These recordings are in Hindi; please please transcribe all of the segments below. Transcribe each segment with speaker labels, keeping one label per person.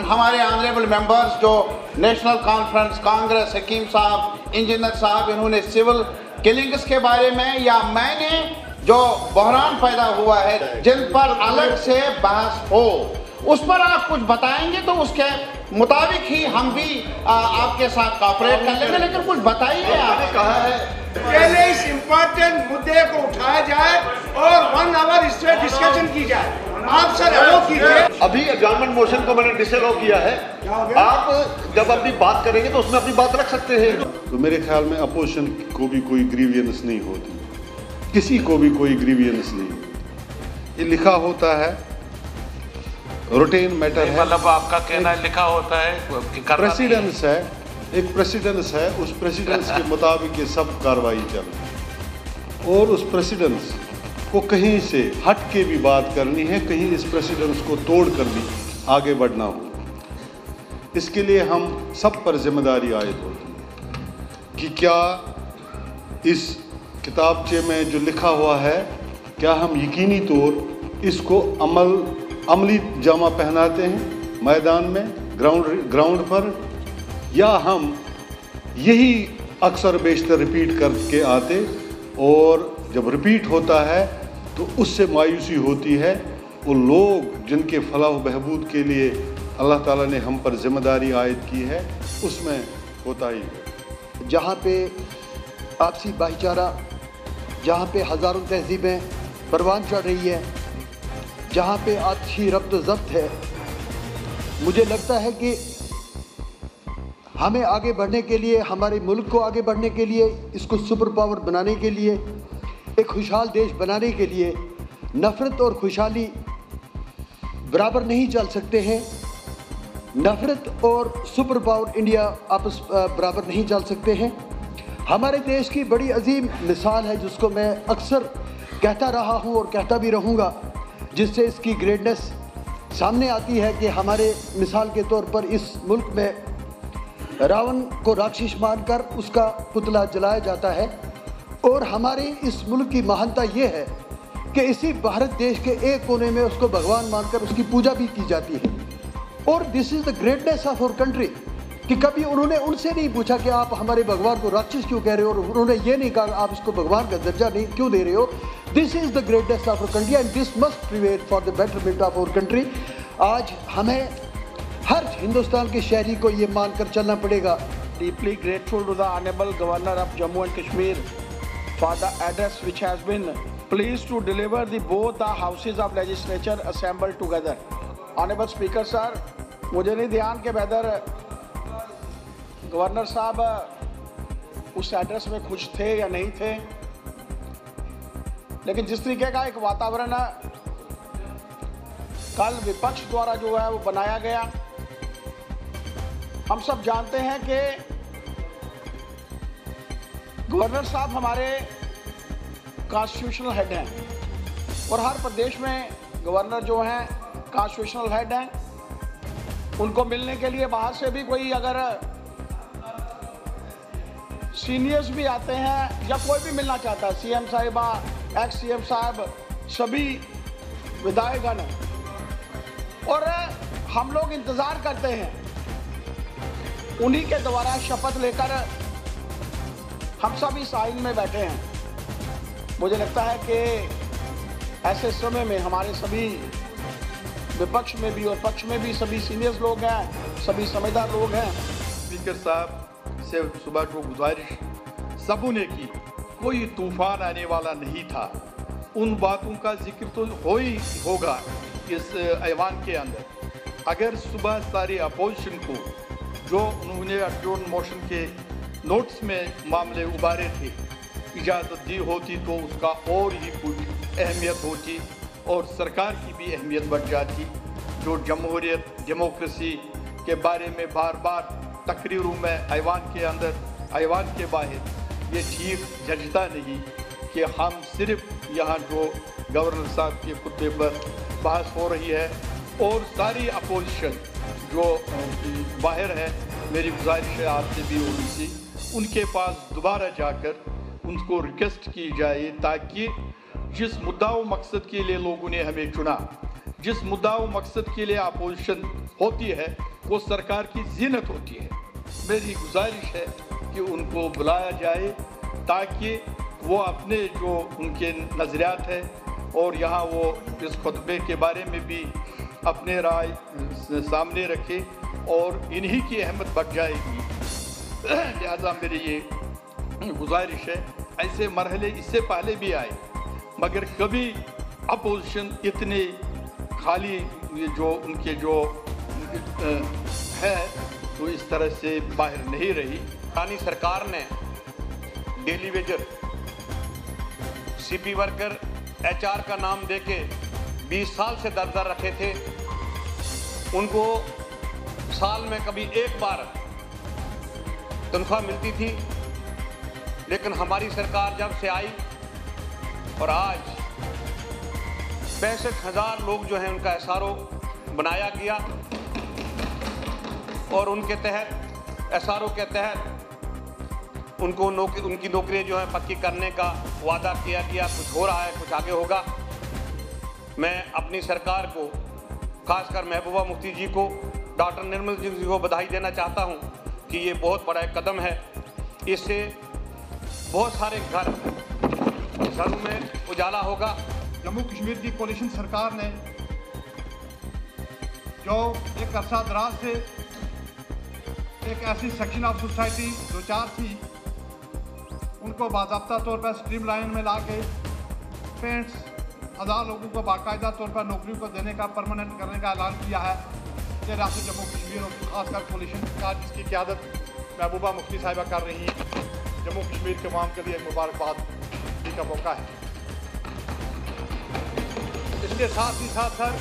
Speaker 1: हमारे ऑनरेबल मेंबर्स जो नेशनल कॉन्फ्रेंस कांग्रेस, हकीम साहब, इंजीनियर साहब, इन्होंने सिविल किलिंग्स के बारे में या मैंने जो बहरान पैदा हुआ है जिन पर अलग से बहस हो, उस पर आप कुछ बताएंगे तो उसके मुताबिक ही हम भी आपके साथ कॉपरेट कर लेंगे, लेकिन कुछ बताइए। आपने कहा है
Speaker 2: पहले इस इम्पोर्टेंट मुद्दे को उठाया जाए और 1 आवर इस पर डिस्कशन की जाए। आप सर अलो कीजिए।
Speaker 3: अभी एडजॉर्नमेंट मोशन को मैंने डिसअलो किया है। आप जब अपनी बात करेंगे तो उसमें अपनी बात रख सकते हैं।
Speaker 4: तो मेरे ख्याल में अपोजिशन को भी कोई ग्रीवियंस नहीं होती, किसी को भी कोई ग्रीवियंस नहीं। ये लिखा होता है, रूटीन मैटर है।
Speaker 5: मतलब आपका कहना है लिखा होता है,
Speaker 4: प्रेसिडेंस है, एक प्रेसिडेंस है, उस प्रेसिडेंस के मुताबिक ये सब कार्रवाई चल रही है और उस प्रेसिडेंस को कहीं से हट के भी बात करनी है, कहीं इस प्रेसिडेंस को तोड़ कर भी आगे बढ़ना हो। इसके लिए हम सब पर जिम्मेदारी आयद होती है कि क्या इस किताबचे में जो लिखा हुआ है, क्या हम यकीनी तौर इसको अमली जामा पहनाते हैं मैदान में, ग्राउंड पर, या हम यही अक्सर बेशतर रिपीट करके आते और जब रिपीट होता है तो उससे मायूसी होती है। वो लोग जिनके फलाह बहबूद के लिए अल्लाह ताला ने हम पर जिम्मेदारी आयद की है, उसमें कोताही है।
Speaker 6: जहाँ पे आपसी भाईचारा, जहाँ पे हज़ारों तहजीबें परवान चढ़ रही है, जहाँ पे अच्छी रब्त ज़ब्त है, मुझे लगता है कि हमें आगे बढ़ने के लिए, हमारे मुल्क को आगे बढ़ने के लिए, इसको सुपर पावर बनाने के लिए, एक खुशहाल देश बनाने के लिए नफ़रत और खुशहाली बराबर नहीं चल सकते हैं। नफ़रत और सुपर पावर इंडिया आपस बराबर नहीं चल सकते हैं। हमारे देश की बड़ी अजीम मिसाल है जिसको मैं अक्सर कहता रहा हूँ और कहता भी रहूँगा, जिससे इसकी ग्रेटनेस सामने आती है कि हमारे मिसाल के तौर पर इस मुल्क में रावण को राक्षस मानकर उसका पुतला जलाया जाता है और हमारे इस मुल्क की महानता ये है कि इसी भारत देश के एक कोने में उसको भगवान मानकर उसकी पूजा भी की जाती है। और this is the greatness of our country कि कभी उन्होंने उनसे नहीं पूछा कि आप हमारे भगवान को राक्षस क्यों कह रहे हो, और उन्होंने ये नहीं कहा आप इसको भगवान का दर्जा नहीं क्यों दे रहे हो। This is the greatness of our country and this must prevail for the betterment of our country. आज हमें हर हिंदुस्तान के शहरी को ये मानकर चलना पड़ेगा।
Speaker 2: Deeply grateful to the Honorable Governor of Jammu and Kashmir for the address which has been pleased to deliver both the houses of legislature assembled together. Honorable Speaker sir, मुझे नहीं ध्यान के बेहतर गवर्नर साहब उस एड्रेस में खुश थे या नहीं थे, लेकिन जिस तरीके का एक वातावरण कल विपक्ष द्वारा जो है वो बनाया गया, हम सब जानते हैं कि गवर्नर साहब हमारे कॉन्स्टिट्यूशनल हेड हैं और हर प्रदेश में गवर्नर जो हैं कॉन्स्टिट्यूशनल हेड हैं। उनको मिलने के लिए बाहर से भी कोई अगर सीनियर्स भी आते हैं या कोई भी मिलना चाहता है, सीएम साहिबा, एक्स सीएम साहब, सभी विधायकगण, और हम लोग इंतज़ार करते हैं उन्हीं के द्वारा शपथ लेकर हम सब इस आइन में बैठे हैं। मुझे लगता है कि ऐसे समय में हमारे सभी विपक्ष में भी और पक्ष में भी सभी सीनियर्स लोग हैं, सभी समझदार लोग हैं।
Speaker 3: स्पीकर साहब से सुबह जो गुजारिश सबों ने की, कोई तूफान आने वाला नहीं था। उन बातों का जिक्र तो हो ही होगा इस ऐवान के अंदर। अगर सुबह सारी अपोजिशन को जो उन्होंने एडजॉर्न मोशन के नोट्स में मामले उबारे थे इजाज़त दी होती तो उसका और ही कुछ अहमियत होती और सरकार की भी अहमियत बढ़ जाती। जो जमहूरियत, डेमोक्रेसी के बारे में बार बार तकरीरों में ऐवान के अंदर, ऐवान के बाहर ये ठीक जचता नहीं कि हम सिर्फ यहाँ जो गवर्नर साहब के खुतबे पर बहस हो रही है और सारी अपोजिशन जो बाहर है, मेरी गुजारिश है आपसे भी उनसे उनके पास दोबारा जाकर उनको रिक्वेस्ट की जाए ताकि जिस मुद्दा व मकसद के लिए लोगों ने हमें चुना, जिस मुद्दा व मकसद के लिए अपोजिशन होती है, वो सरकार की जीनत होती है। मेरी गुजारिश है कि उनको बुलाया जाए ताकि वो अपने जो उनके नज़रियात है और यहाँ वो इस खुतबे के बारे में भी अपने राय सामने रखे और इन्हीं की अहमियत बढ़ जाएगी। लिहाजा मेरी ये गुजारिश है, ऐसे मरहले इससे पहले भी आए मगर कभी अपोजिशन इतने खाली जो उनके जो है तो इस तरह से बाहर नहीं रही।
Speaker 7: पुरानी सरकार ने daily Vaser, CP worker, HR का नाम देके 20 साल से दर रखे थे। उनको साल में कभी एक बार तनख्वाह मिलती थी, लेकिन हमारी सरकार जब से आई और आज 65,000 लोग जो हैं उनका एसआरओ बनाया गया और उनके तहत एसआरओ के तहत उनको उनकी नौकरियां जो है पक्की करने का वादा किया गया। कुछ हो रहा है, कुछ आगे होगा। मैं अपनी सरकार को, खासकर महबूबा मुफ्ती जी को, डॉक्टर निर्मल जी को बधाई देना चाहता हूं कि ये बहुत बड़ा एक कदम है। इससे बहुत सारे घरों में उजाला होगा।
Speaker 8: जम्मू कश्मीर की कोलिशन सरकार ने जो एक अरसा दराज से एक ऐसी सेक्शन ऑफ सोसाइटी दो चार थी, उनको बाज़ाब्ता तौर पर स्ट्रीम लाइन में ला के 65,000 लोगों को बाकायदा तौर पर नौकरियों को देने का, परमानेंट करने का ऐलान किया है। ये रियासत जम्मू कश्मीर और खासकर कोलिशन सरकार जिसकी क़यादत महबूबा मुफ्ती साहिबा कर रही हैं, जम्मू कश्मीर के अवाम के लिए मुबारकबाद का मौका है। इसके साथ ही साथ सर,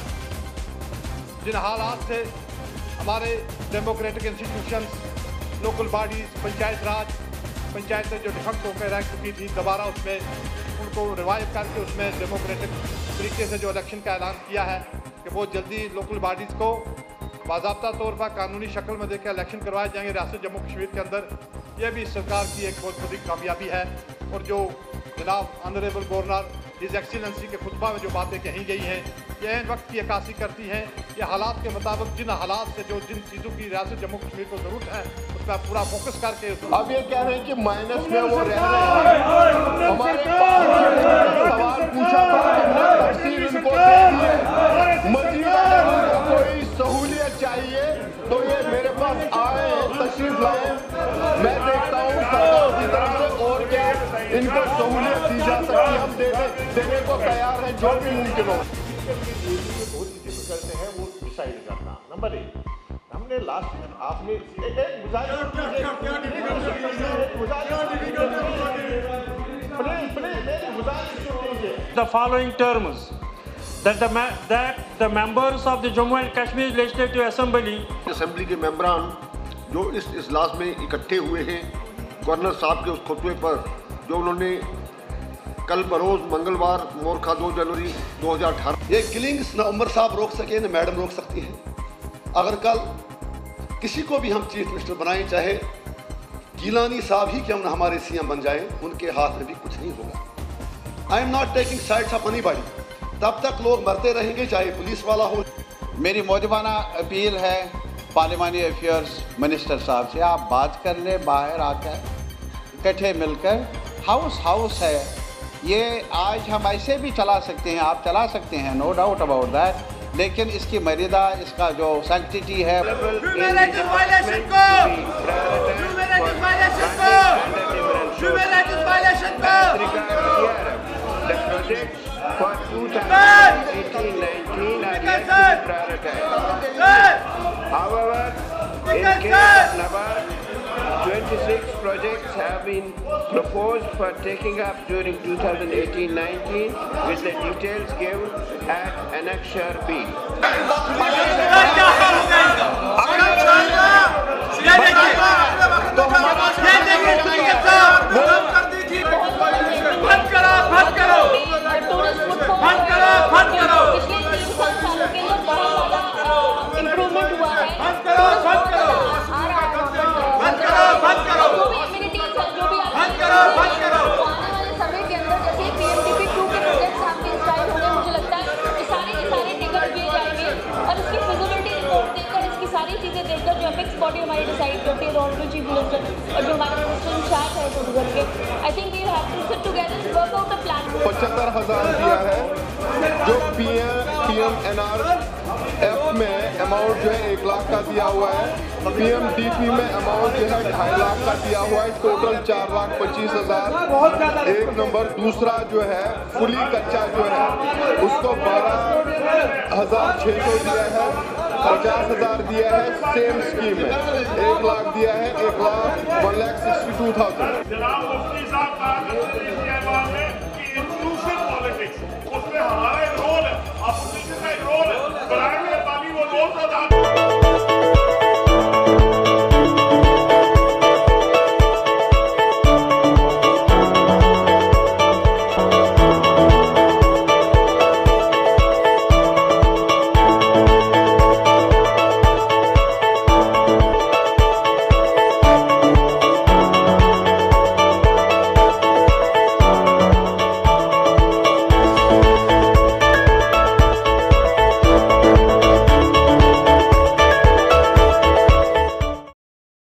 Speaker 8: जिन हालात से हमारे democratic institutions, local bodies, panchayat raj पंचायतें जो डिफेक्ट होकर रह चुकी थी, दोबारा उसमें उनको रिवाइव करके उसमें डेमोक्रेटिक तरीके से जो इलेक्शन का ऐलान किया है कि वो जल्दी लोकल बॉडीज़ को बाज़ाब्ता तौर पर कानूनी शक्ल में देकर इलेक्शन करवाए जाएंगे रियासत जम्मू कश्मीर के अंदर। यह भी सरकार की एक बहुत बड़ी कामयाबी है। और जो जनाब ऑनरेबल गवर्नर हिज एक्सीलेंसी के खुतबा में जो बातें कही गई हैं, ये इन वक्त की अक्कासी करती हैं। ये हालात के मुताबिक जिन हालात से जो जिन चीज़ों की रियासत जम्मू कश्मीर को ज़रूरत है उस पर पूरा फोकस करके
Speaker 9: अब ये कह रहे हैं कि माइनस में वो रह रहे हैं। हमारे सवाल पूछा था, हमने तफसील इनको दे दी है। मजीद कोई सहूलियत चाहिए तो ये मेरे पास आए, तशरीफ लाए, मैं देखता हूँ सरकार की तरफ से और क्या इनको सहूलियत दी जा सकती, हम देने को तैयार हैं जो भी मुमकिन हो।
Speaker 10: बहुत ही डिफिकल्ट है वो डिसाइड करना। नंबर 1, हमने लास्ट आपने
Speaker 11: the following terms that the members of the Jammu and Kashmir Legislative Assembly
Speaker 9: के मेंबरान जो इस इजलास में इकट्ठे हुए हैं, गवर्नर साहब के उस खुतबे पर जो उन्होंने कल बरोज़ मंगलवार मोरखा 2 जनवरी 2018
Speaker 6: ये किलिंग्स न उमर साहब रोक सके न मैडम रोक सकती हैं। अगर कल किसी को भी हम चीफ मिनिस्टर बनाएं, चाहे गिलानी साहब ही क्यों न हमारे सीएम बन जाएं, उनके हाथ में भी कुछ नहीं होगा। I am not taking sides of anybody. तब तक लोग मरते रहेंगे, चाहे पुलिस वाला हो।
Speaker 1: मेरी मौजूदा अपील है पार्लिमानी अफेयर्स मिनिस्टर साहब से, आप बात कर ले बाहर आकर, इकट्ठे मिलकर। हाउस है ये, आज हम ऐसे भी चला सकते हैं, आप चला सकते हैं, नो डाउट अबाउट दैट, लेकिन इसकी मर्यादा, इसका जो सैंक्टिटी है,
Speaker 10: However, in case of Nabad, 26 projects have been proposed for taking up during 2018-19 with the details given at Annexure B.
Speaker 12: चीजें हमारी डिसाइड करती है ऑनरेबल चीफ मिनिस्टर और जो हमारे मिनिस्टर इंचार्ज है छत्तीसगढ़ के। I think we have to sit together and work out a plan.
Speaker 9: 75,000 दिया है जो PMNRF में अमाउंट जो है 1 लाख का दिया हुआ है, PMDP में अमाउंट जो है 2.5 लाख का दिया हुआ है, टोटल 4,25,000 एक नंबर। दूसरा जो है फुली कच्चा जो है उसको 12,600 दिया है, 50,000 दिया है सेम स्कीम में, 1 लाख दिया है, 1,62,000।
Speaker 13: जनाब मुफ्ती साहब इंक्लूसिव पॉलिटिक्स उसमें हमारा एक रोल है, अपोजिशन का एक रोल है, वो रोल अदा